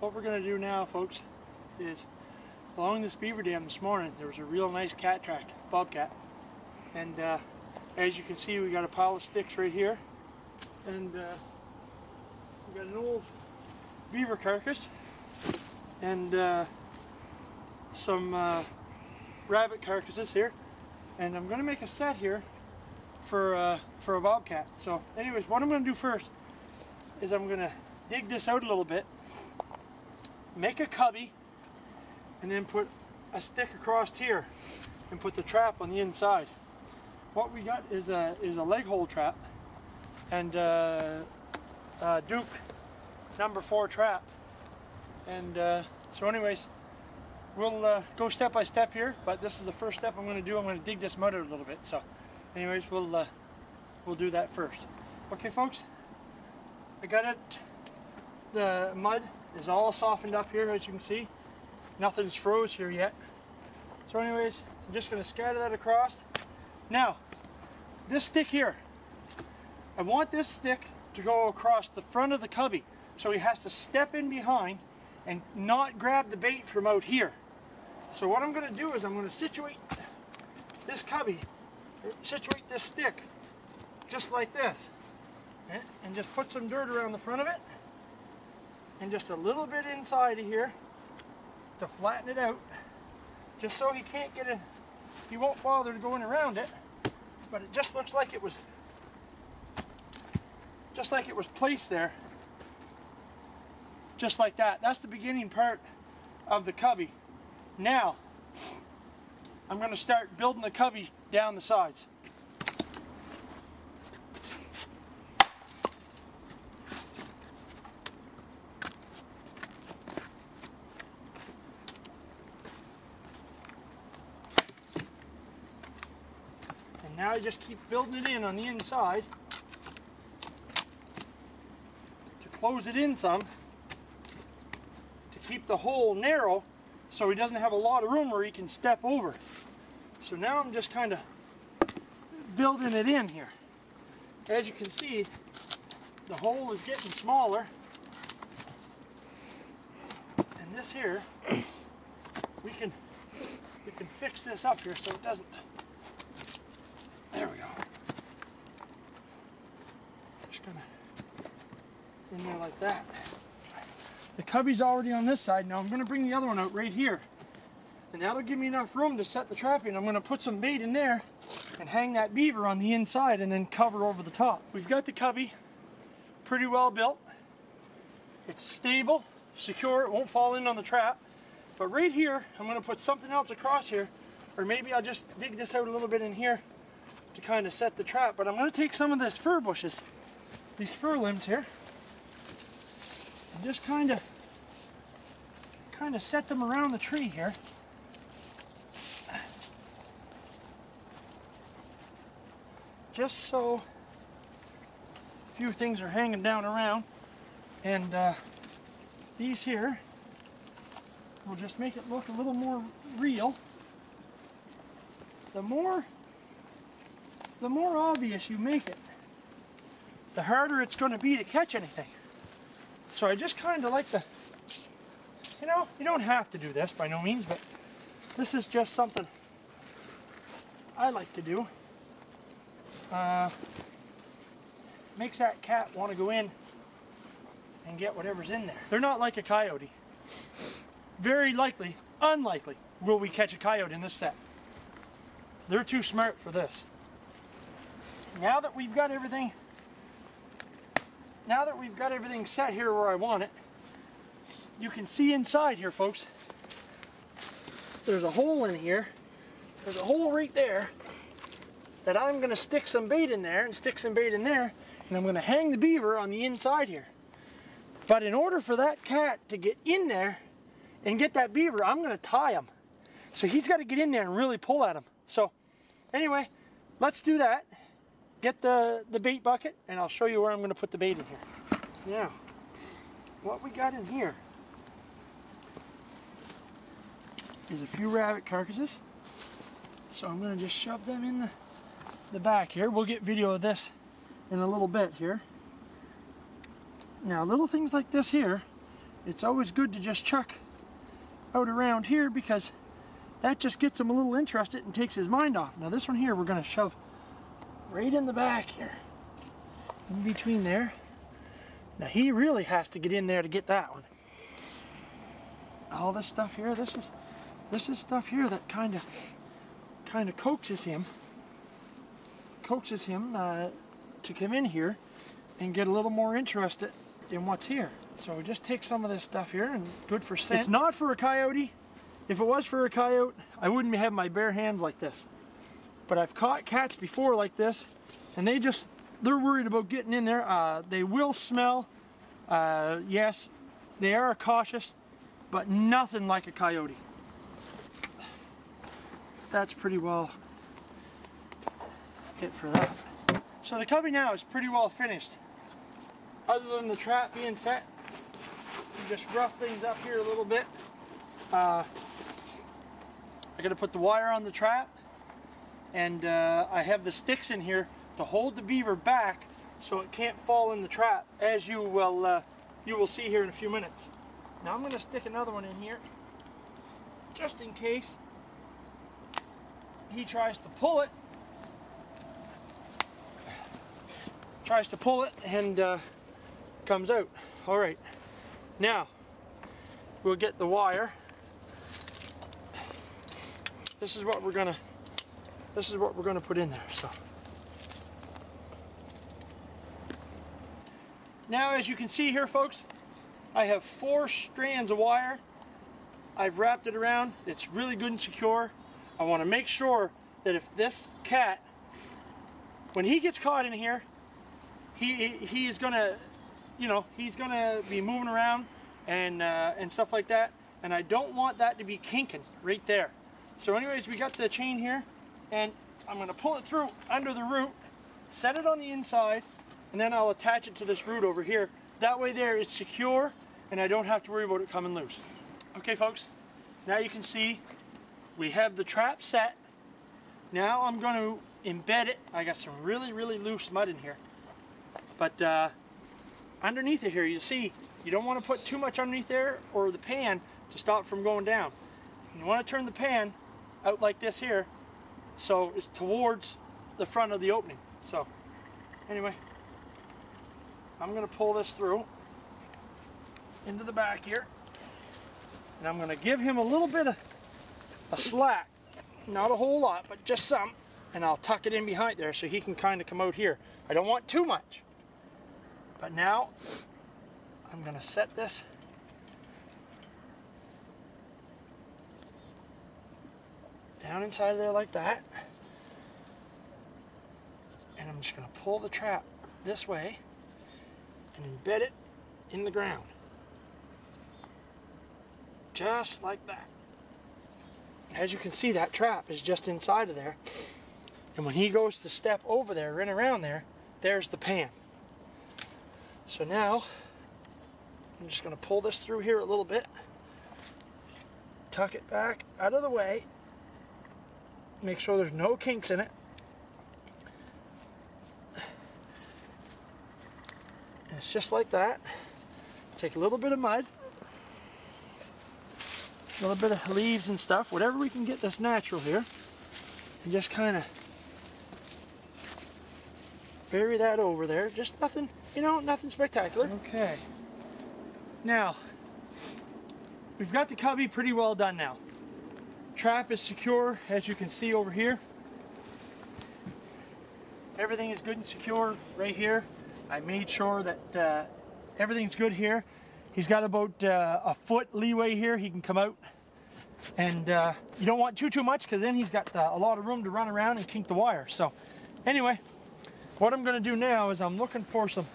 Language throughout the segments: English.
what we're going to do now, folks, is along this beaver dam this morning there was a real nice cat track, bobcat, and as you can see we got a pile of sticks right here, and we got an old beaver carcass and some rabbit carcasses here, and I'm going to make a set here for a bobcat. So anyways, what I'm going to do first is I'm going to dig this out a little bit, make a cubby, and then put a stick across here and put the trap on the inside. What we got is a leg hole trap and Duke number 4 trap, and so anyways, we'll go step by step here, but this is the first step I'm going to do. I'm going to dig this mud out a little bit. So anyways, we'll do that first. Okay folks, I got it. The mud is all softened up here, as you can see. Nothing's froze here yet. So anyways, I'm just going to scatter that across. Now, this stick here, I want this stick to go across the front of the cubby, so he has to step in behind and not grab the bait from out here. So what I'm going to do is I'm going to situate this cubby, situate this stick just like this, and just put some dirt around the front of it and just a little bit inside of here to flatten it out, just so he can't get in, he won't bother going around it, but it just looks like it was placed there, just like that. That's the beginning part of the cubby. Now I'm going to start building the cubby down the sides. And now I just keep building it in on the inside to close it in some, to keep the hole narrow so he doesn't have a lot of room where he can step over. So now I'm just kind of building it in here. As you can see, the hole is getting smaller, and this here, we can fix this up here so it doesn't. There we go. Just gonna in there like that. The cubby's already on this side. Now I'm going to bring the other one out right here, and that'll give me enough room to set the trap in. I'm going to put some bait in there and hang that beaver on the inside and then cover over the top. We've got the cubby pretty well built. It's stable, secure, it won't fall in on the trap. But right here, I'm going to put something else across here, or maybe I'll just dig this out a little bit in here to kind of set the trap. But I'm going to take some of this fir bushes, these fir limbs here, and just kind of set them around the tree here. Just so a few things are hanging down around, and these here will just make it look a little more real. The more obvious you make it, the harder it's going to be to catch anything. So I just kind of like to, you know, you don't have to do this by no means, but this is just something I like to do. Makes that cat want to go in and get whatever's in there. They're not like a coyote. Very likely, unlikely, will we catch a coyote in this set. They're too smart for this. Now that we've got everything set here where I want it, you can see inside here, folks, there's a hole in here. There's a hole right there that I'm going to stick some bait in there and stick some bait in there, and I'm going to hang the beaver on the inside here. But in order for that cat to get in there and get that beaver, I'm going to tie him. So he's got to get in there and really pull at him. So anyway, let's do that. Get the bait bucket, and I'll show you where I'm going to put the bait in here. Now, what we got in here is a few rabbit carcasses. So I'm going to just shove them in the back here. We'll get video of this in a little bit here. Now, little things like this here it's always good to just chuck out around here, because that just gets him a little interested and takes his mind off. Now this one here we're going to shove right in the back here, in between there. Now he really has to get in there to get that one. All this stuff here, this is stuff here that kind of coaxes him to come in here and get a little more interested in what's here. So we just take some of this stuff here, and good for scent. It's not for a coyote. If it was for a coyote, I wouldn't have my bare hands like this. But I've caught cats before like this, and they're worried about getting in there. They will smell. Yes, they are cautious, but nothing like a coyote. That's pretty well it for that. So the cubby now is pretty well finished. Other than the trap being set, you just rough things up here a little bit. I got to put the wire on the trap, and I have the sticks in here to hold the beaver back so it can't fall in the trap, as you will see here in a few minutes. Now I'm going to stick another one in here just in case he tries to pull it. And comes out. All right, now we'll get the wire. This is what we're gonna put in there. So now, as you can see here, folks, I have 4 strands of wire. I've wrapped it around. It's really good and secure. I want to make sure that if this cat, when he gets caught in here, he is gonna, he's gonna be moving around and stuff like that, and I don't want that to be kinking right there. So anyways, we got the chain here, and I'm gonna pull it through under the root, set it on the inside, and then I'll attach it to this root over here. That way there it's secure, and I don't have to worry about it coming loose. Okay folks, now you can see we have the trap set. Now I'm going to embed it. I got some really loose mud in here. But underneath it here, you see, you don't want to put too much underneath there or the pan to stop it from going down. You want to turn the pan out like this here, so it's towards the front of the opening. So anyway, I'm going to pull this through into the back here, and I'm going to give him a little bit of a slack, not a whole lot, but just some, and I'll tuck it in behind there so he can kind of come out here. I don't want too much. But now I'm going to set this down inside of there like that, and I'm just going to pull the trap this way and embed it in the ground, just like that. As you can see, that trap is just inside of there, and when he goes to step over there and around there, there's the pan. So now I'm just going to pull this through here a little bit, tuck it back out of the way, make sure there's no kinks in it, and it's just like that. Take a little bit of mud, a little bit of leaves and stuff, whatever we can get that's natural here, and just kind of bury that over there. Just nothing, nothing spectacular. Okay. Now, we've got the cubby pretty well done now. Trap is secure, as you can see over here. Everything is good and secure right here. I made sure that everything's good here. He's got about a foot leeway here. He can come out, and you don't want too much, because then he's got a lot of room to run around and kink the wire. So anyway, what I'm going to do now is I'm looking for just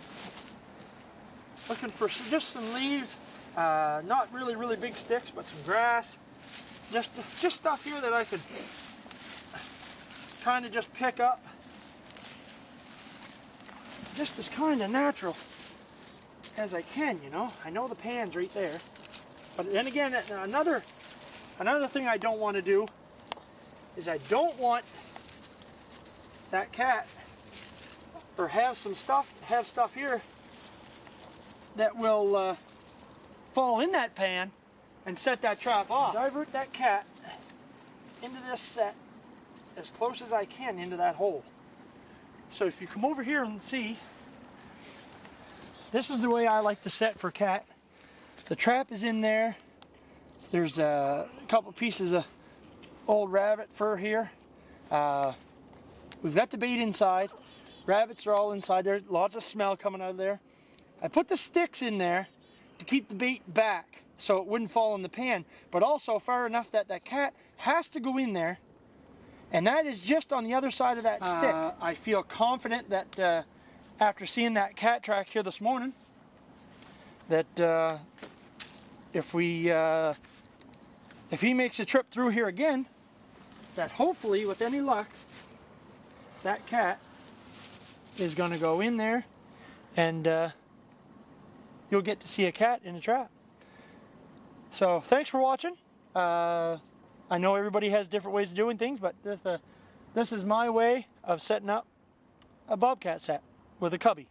some leaves, not really big sticks, but some grass, just stuff here that I could kind of just pick up, just as kind of natural as I can. I know the pan's right there, but then again, another thing I don't want to do is I don't want that cat, or have stuff here that will fall in that pan and set that trap off. Divert that cat into this set as close as I can into that hole. So if you come over here and see, this is the way I like to set for cat. The trap is in there. There's a couple pieces of old rabbit fur here. We've got the bait inside. Rabbits are all inside there. Lots of smell coming out of there. I put the sticks in there to keep the bait back so it wouldn't fall in the pan, but also far enough that that cat has to go in there, and that is just on the other side of that stick. I feel confident that after seeing that cat track here this morning, that if he makes a trip through here again, that hopefully with any luck that cat is going to go in there and you'll get to see a cat in a trap. So thanks for watching. I know everybody has different ways of doing things, but this is my way of setting up a bobcat set with a cubby.